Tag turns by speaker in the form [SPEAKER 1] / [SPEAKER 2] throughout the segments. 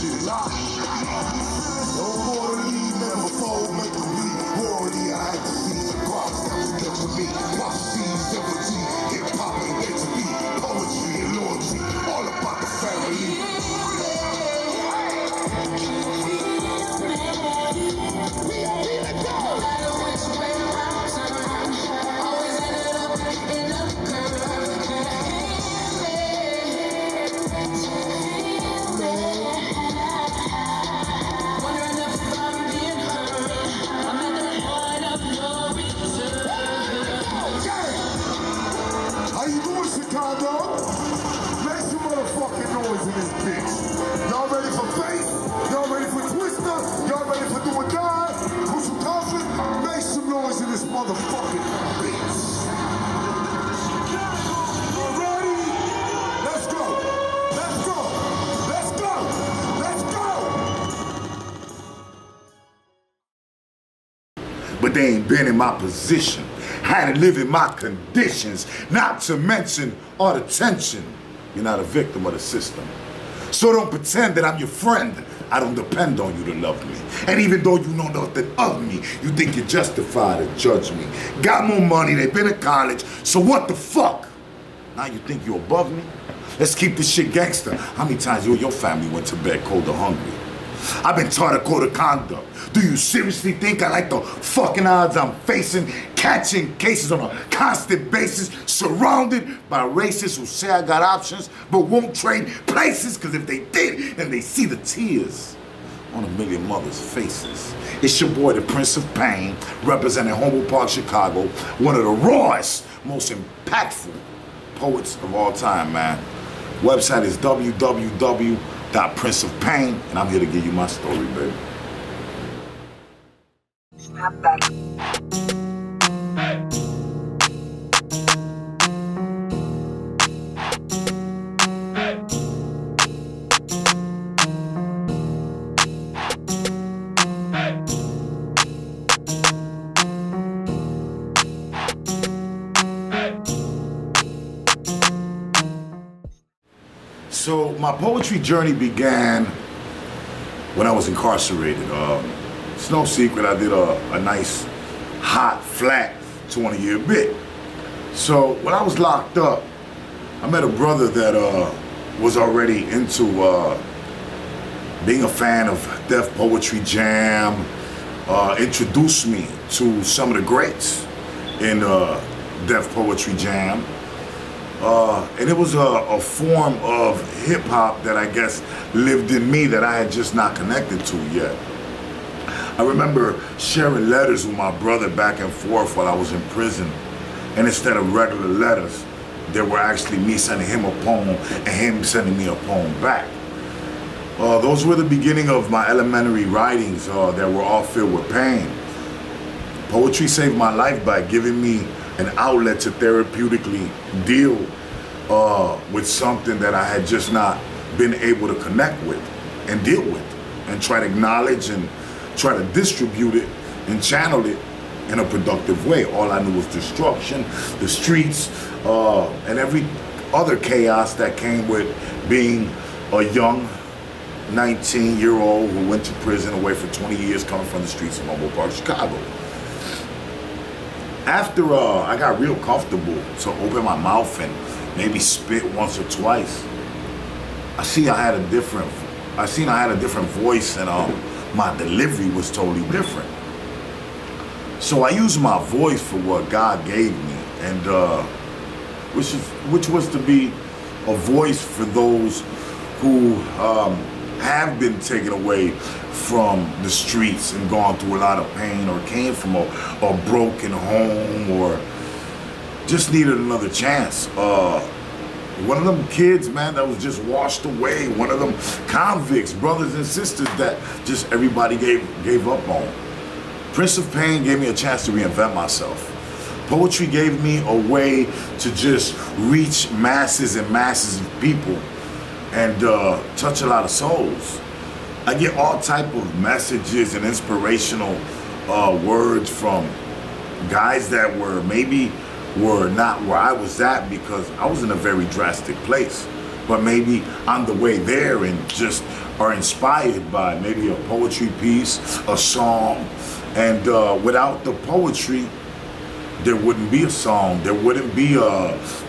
[SPEAKER 1] shit locked. No more to leave, never fold, make a beat. Royalty, I had to see. Cross that was good to me. Prophecies, liberty, hip-hop ain't meant to be. Poetry and loyalty, all about the family. How you doing, Chicago? Make some motherfucking noise in this bitch. Y'all ready for faith? Y'all ready for Twister? Y'all ready for do or die? Crucial Conflict? Make some noise in this motherfucking bitch. Ready? Let's go. Let's go. Let's go. Let's go. But they ain't been in my position. Had to live in my conditions, not to mention all the tension. You're not a victim of the system. So don't pretend that I'm your friend. I don't depend on you to love me. And even though you know nothing of me, you think you're justified to judge me. Got more money, they've been to college, so what the fuck? Now you think you're above me? Let's keep this shit gangster. How many times you and your family went to bed cold or hungry? I've been taught a code of conduct. Do you seriously think I like the fucking odds I'm facing, catching cases on a constant basis, surrounded by racists who say I got options, but won't trade places? Because if they did, and they see the tears on a million mothers' faces. It's your boy, the Prince of Pain, representing Humboldt Park, Chicago, one of the rawest, most impactful poets of all time, man. Website is www.princeofpain, and I'm here to give you my story, baby.
[SPEAKER 2] Snap back.
[SPEAKER 1] So my poetry journey began when I was incarcerated. It's no secret I did a nice, hot, flat 20-year bit. So when I was locked up, I met a brother that was already into being a fan of Def Poetry Jam, introduced me to some of the greats in Def Poetry Jam. And it was a form of hip-hop that I guess lived in me that I had just not connected to yet. I remember sharing letters with my brother back and forth while I was in prison. And instead of regular letters, there were actually me sending him a poem and him sending me a poem back. Those were the beginning of my elementary writings that were all filled with pain. Poetry saved my life by giving me an outlet to therapeutically deal with something that I had just not been able to connect with and deal with and try to acknowledge and try to distribute it and channel it in a productive way. All I knew was destruction, the streets, and every other chaos that came with being a young 19-year-old who went to prison away for 20 years coming from the streets of Humboldt Park, Chicago. After I got real comfortable to open my mouth and maybe spit once or twice, I seen I had a different voice, and my delivery was totally different. So I used my voice for what God gave me, and which was to be a voice for those who have been taken away from the streets and gone through a lot of pain, or came from a broken home, or just needed another chance. One of them kids, man, that was just washed away. One of them convicts, brothers and sisters that just everybody gave up on. Prince of Pain gave me a chance to reinvent myself. Poetry gave me a way to just reach masses and masses of people and touch a lot of souls. I get all type of messages and inspirational words from guys that were not where I was at, because I was in a very drastic place. but maybe on the way there and just are inspired by maybe a poetry piece, a song, and without the poetry, there wouldn't be a song, there wouldn't be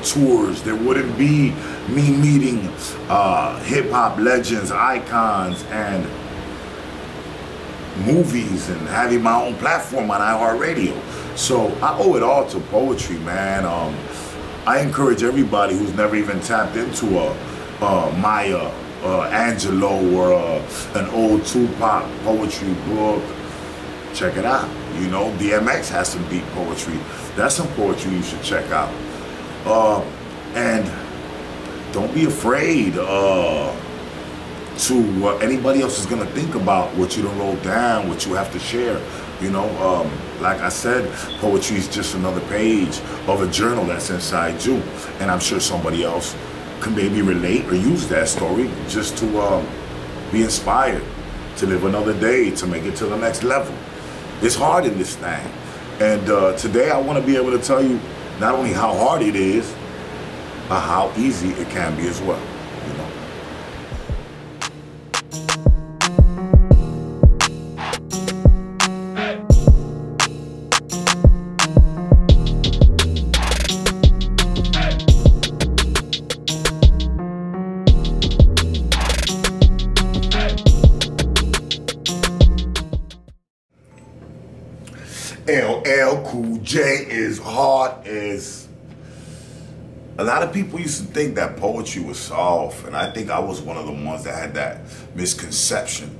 [SPEAKER 1] tours, there wouldn't be me meeting hip-hop legends, icons, and movies, and having my own platform on iHeartRadio. So I owe it all to poetry, man. I encourage everybody who's never even tapped into Maya Angelou or an old Tupac poetry book. Check it out. You know, DMX has some deep poetry. That's some poetry you should check out. And don't be afraid to what anybody else is gonna think about what you done wrote down, what you have to share. You know, like I said, poetry is just another page of a journal that's inside you. And I'm sure somebody else can maybe relate or use that story just to be inspired to live another day, to make it to the next level. It's hard in this thing. And today I want to be able to tell you not only how hard it is, but how easy it can be as well, you know. LL Cool J is hard as... A lot of people used to think that poetry was soft, and I think I was one of the ones that had that misconception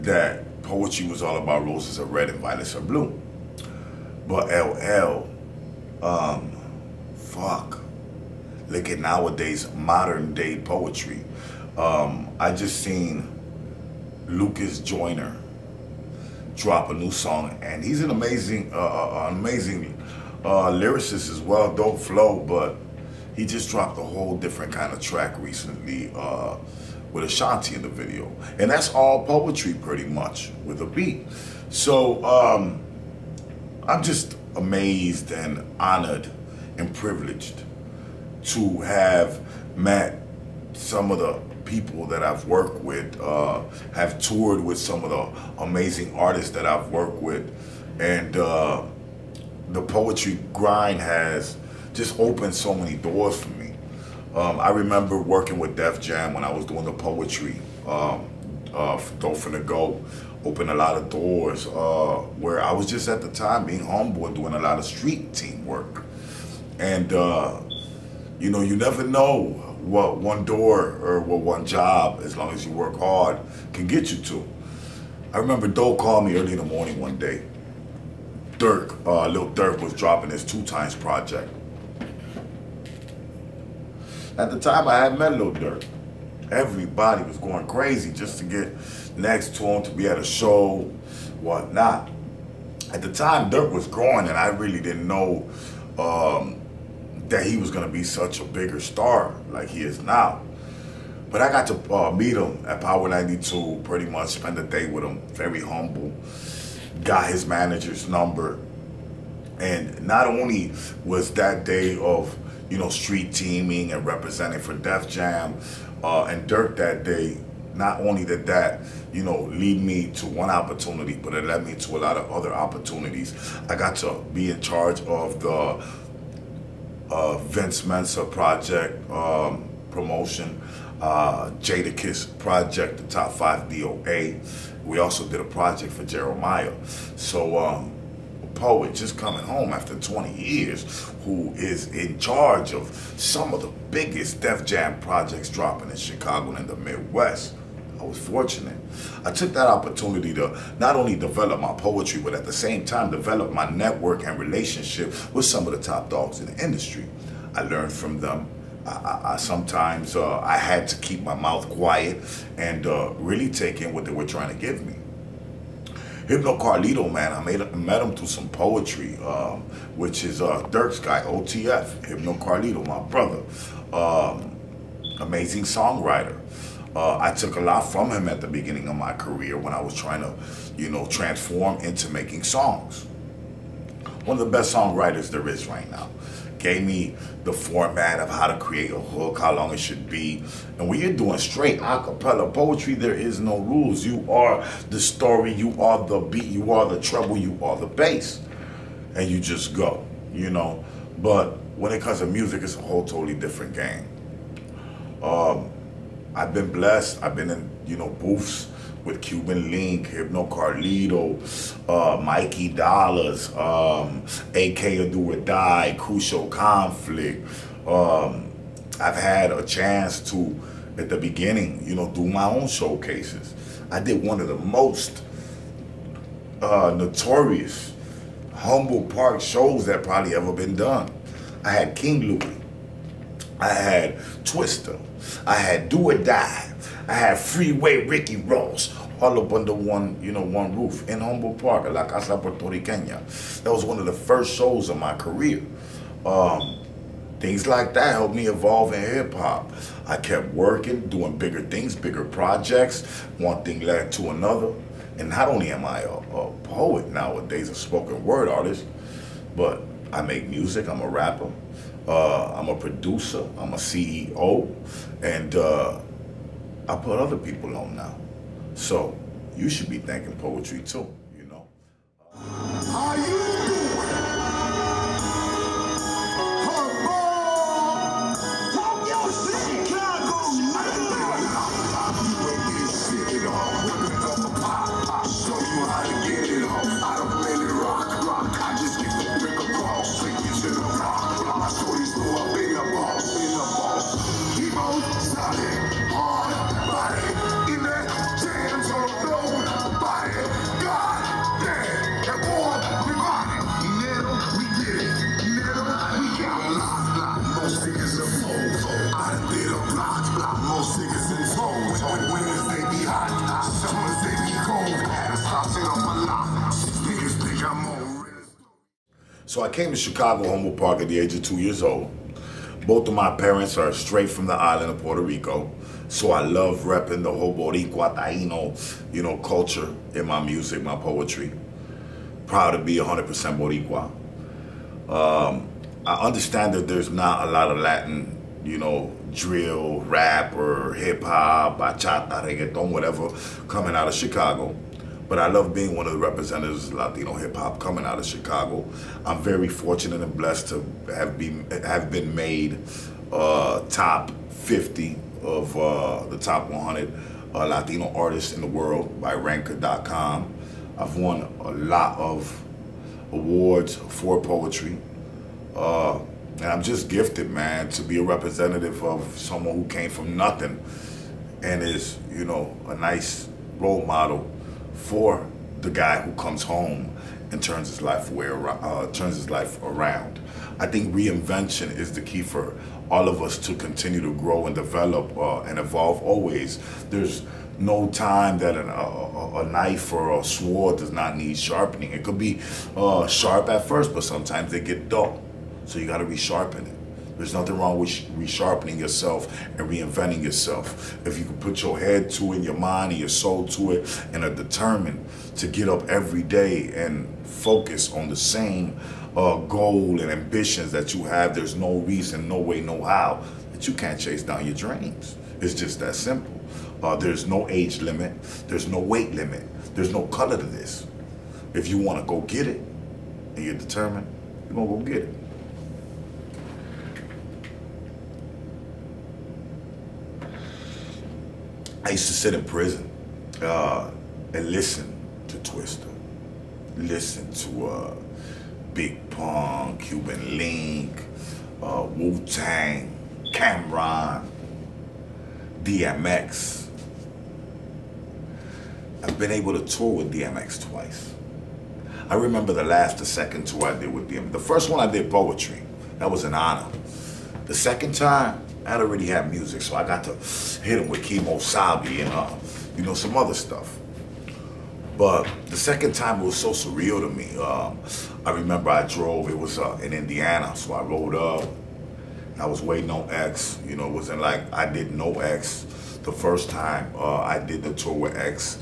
[SPEAKER 1] that poetry was all about roses are red and violets are blue. But LL, look at nowadays modern day poetry. I just seen Lucas Joyner drop a new song, and he's an amazing lyricist as well, dope flow, but he just dropped a whole different kind of track recently with Ashanti in the video. And that's all poetry pretty much with a beat. So I'm just amazed and honored and privileged to have met some of the people that I've worked with, have toured with some of the amazing artists that I've worked with. And the poetry grind has just opened so many doors for me. I remember working with Def Jam when I was doing the poetry. Dope Finna Go opened a lot of doors where I was just at the time being humble and doing a lot of street team work. And you know, you never know what one door or what one job, as long as you work hard, can get you to. I remember Doe called me early in the morning one day. Lil Durk was dropping his 2 Times project. At the time, I had met Lil Durk. Everybody was going crazy just to get next to him, to be at a show, whatnot. At the time, Durk was growing, and I really didn't know that he was gonna be such a bigger star like he is now. But I got to meet him at Power 92, pretty much spend the day with him, very humble. Got his manager's number. And not only was that day of, you know, street teaming and representing for Def Jam and Durk that day, not only did that, you know, lead me to one opportunity, but it led me to a lot of other opportunities. I got to be in charge of the Vince Mensa project promotion, Jadakiss project, the Top 5 DOA. We also did a project for Jeremiah. So a poet just coming home after 20 years who is in charge of some of the biggest Def Jam projects dropping in Chicago and in the Midwest. I was fortunate. I took that opportunity to not only develop my poetry, but at the same time develop my network and relationship with some of the top dogs in the industry. I learned from them. I sometimes I had to keep my mouth quiet and really take in what they were trying to give me. Hypno Carlito, man, I met him through some poetry, which is Durk's guy, OTF, Hypno Carlito, my brother. Amazing songwriter. I took a lot from him at the beginning of my career when I was trying to, you know, transform into making songs. One of the best songwriters there is right now. gave me the format of how to create a hook, how long it should be. And when you're doing straight a cappella poetry, there is no rules. You are the story, you are the beat, you are the treble, you are the bass. And you just go, you know. But when it comes to music, it's a whole totally different game. I've been blessed. I've been in, you know, booths with Cuban Link, Hypno Carlito, Mikey Dollars, AK A Do or Die, Crucial Conflict. I've had a chance to, at the beginning, you know, do my own showcases. I did one of the most notorious Humble Park shows that probably ever been done. I had King Louie, I had Twista, I had Do or Die, I had Freeway Ricky Ross, all up under one, you know, one roof in Humble Park, La Casa Puertorriqueña. That was one of the first shows of my career. Things like that helped me evolve in hip hop. I kept working, doing bigger things, bigger projects. One thing led to another. And not only am I a poet nowadays, a spoken word artist, but I make music, I'm a rapper, I'm a producer, I'm a CEO, and I put other people on now. So you should be thanking poetry too, you know. How you doing? Talk your shit, Chicago. Show you how to get it off. I don't let it rock. I just get the brick across. Take you to the rock. My shorties know I've been a boss. Keep on solid, hard body. In that jams on the floor, body. God damn, that boy, we rockin'. Dinero, we get it. Dinero, we got a lot. Most niggas are foes. I done did a block. Most niggas in foes. On winters they be hot. Summers they be cold. So I came to Chicago, Humble Park at the age of 2 years old. Both of my parents are straight from the island of Puerto Rico. So I love repping the whole Boricua, Taino, you know, culture in my music, my poetry. Proud to be 100% Boricua. I understand that there's not a lot of Latin, you know, drill, rap, or hip hop, bachata, reggaeton, whatever, coming out of Chicago. But I love being one of the representatives of Latino hip hop coming out of Chicago. I'm very fortunate and blessed to have been made top 50 of the top 100 Latino artists in the world by Ranker.com. I've won a lot of awards for poetry. And I'm just gifted, man, to be a representative of someone who came from nothing and is, you know, a nice role model for the guy who comes home and turns his life around. I think reinvention is the key for all of us to continue to grow and develop and evolve always. There's no time that a knife or a sword does not need sharpening. It could be sharp at first, but sometimes they get dull. So you gotta resharpen it. There's nothing wrong with resharpening yourself and reinventing yourself. If you can put your head to it, your mind and your soul to it, and are determined to get up every day and focus on the same goal and ambitions that you have, there's no reason, no way, no how that you can't chase down your dreams. It's just that simple. There's no age limit. There's no weight limit. There's no color to this. If you want to go get it and you're determined, you're going to go get it. I used to sit in prison and listen to Twista, listen to Big Pun, Cuban Link, Wu-Tang, Cameron, DMX. I've been able to tour with DMX twice. I remember the second tour I did with DMX. The first one I did poetry. That was an honor. The second time, I'd already had music, so I got to hit him with Kimo Sabi and you know, some other stuff. But the second time it was so surreal to me. I remember I drove, it was in Indiana, so I rode up. I was waiting on X, you know, it wasn't like I didn't know X the first time I did the tour with X.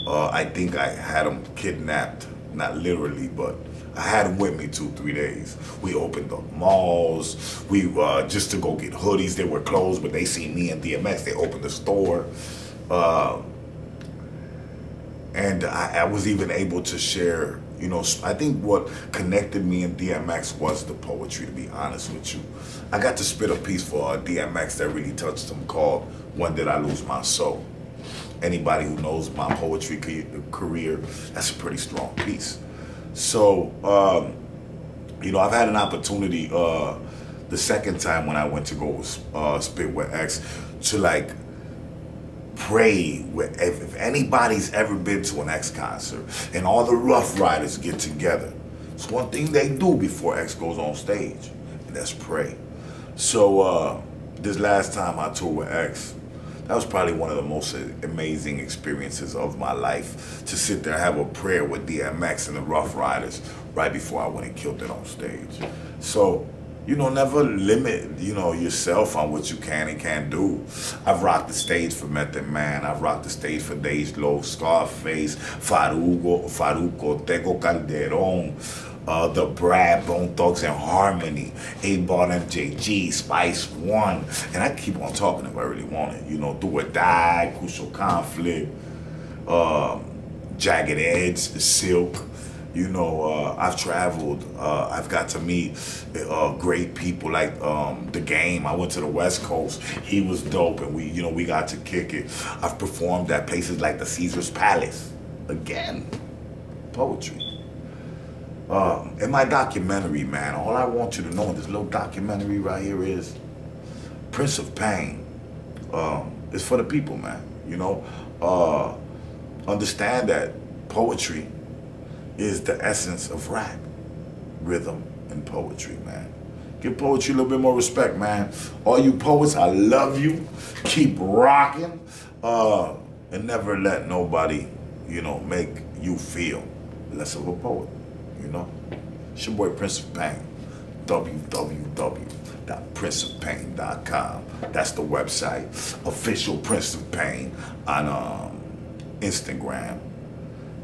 [SPEAKER 1] I think I had him kidnapped, not literally, but I had them with me 2-3 days. We opened up malls. We just to go get hoodies. They were closed, but they seen me and DMX. They opened the store. And I was even able to share, you know, I think what connected me and DMX was the poetry, to be honest with you. I got to spit a piece for DMX that really touched him called When Did I Lose My Soul? Anybody who knows my poetry career, that's a pretty strong piece. So, you know, I've had an opportunity the second time when I went to go spit with X to like pray with, if anybody's ever been to an X concert and all the Rough Riders get together, it's one thing they do before X goes on stage, and that's pray. So this last time I toured with X, that was probably one of the most amazing experiences of my life, to sit there and have a prayer with DMX and the Rough Riders right before I went and killed it on stage. So, you know, never limit, you know, yourself on what you can and can't do. I've rocked the stage for Method Man. I've rocked the stage for Dej Loaf, Scarface, Farruko, Tego Calderon, The Brad, Bone Thugs and Harmony, 8-Ball MJG, Spice One, and I keep on talking if I really want it. You know, Do or Die, Crucial Conflict, Jagged Edge, Silk. You know, I've traveled. I've got to meet great people like The Game. I went to the West Coast. He was dope, and we got to kick it. I've performed at places like the Caesar's Palace. Again, poetry. In my documentary, man, all I want you to know in this little documentary right here is Prince of Pain. It's for the people, man. You know, understand that poetry is the essence of rap, rhythm, and poetry, man. Give poetry a little bit more respect, man. All you poets, I love you. Keep rocking, and never let nobody, you know, make you feel less of a poet, you know? It's your boy Prince of Pain, www.princeofpain.com. That's the website. Official Prince of Pain on Instagram.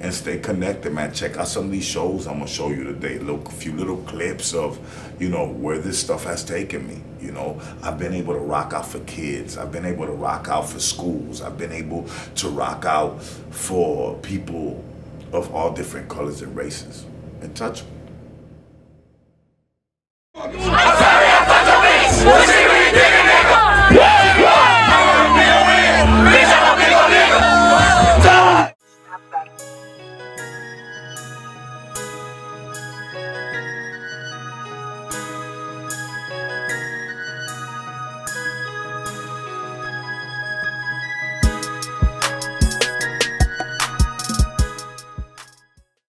[SPEAKER 1] And stay connected, man. Check out some of these shows I'm gonna show you today. A few little clips of, you know, where this stuff has taken me. You know, I've been able to rock out for kids. I've been able to rock out for schools. I've been able to rock out for people of all different colors and races. And touch them.